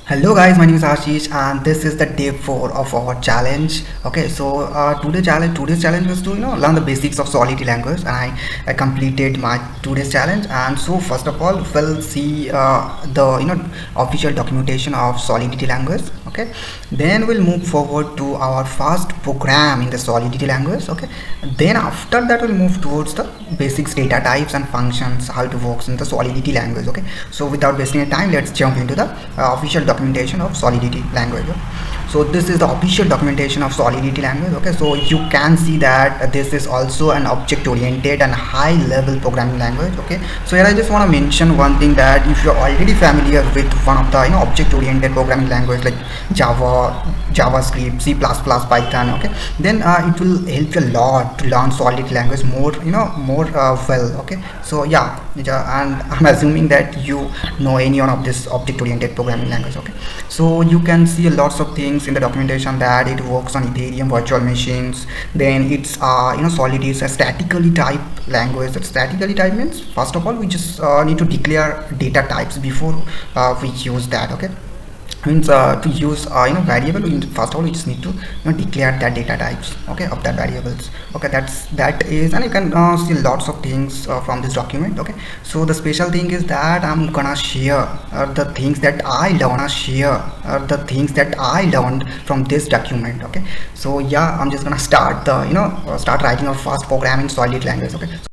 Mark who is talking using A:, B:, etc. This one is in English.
A: Hello guys, my name is Ashish and this is the day 4 of our challenge. Okay, so today's challenge was to learn the basics of Solidity language, and I completed my today's challenge. And so first of all we'll see the official documentation of Solidity language. Okay, then we'll move forward to our first program in the Solidity language. Okay, then after that we'll move towards the basics, data types and functions, how it works in the Solidity language. Okay, so without wasting any time, let's jump into the official documentation of Solidity language. So this is the official documentation of Solidity language. Okay, so you can see that this is also an object oriented and high level programming language. Okay, so here I just want to mention one thing, that if you're already familiar with one of the object oriented programming language like Java, JavaScript, C++, Python, okay, then it will help you a lot to learn Solidity language more well. Okay, so yeah, and I'm assuming that you know any one of this object oriented programming language. Okay, so you can see lots of things in the documentation, that it works on Ethereum virtual machines. Then it's Solidity is a statically typed language. That statically typed means, first of all, we just need to declare data types before we use that. Okay, means to use variable, first of all we just need to declare that data types, okay, of that variables. Okay, that is, and you can see lots of things from this document. Okay, so the special thing is that I'm gonna share the things that I learned from this document. Okay, so yeah, I'm just gonna start writing a fast program in Solid language. Okay,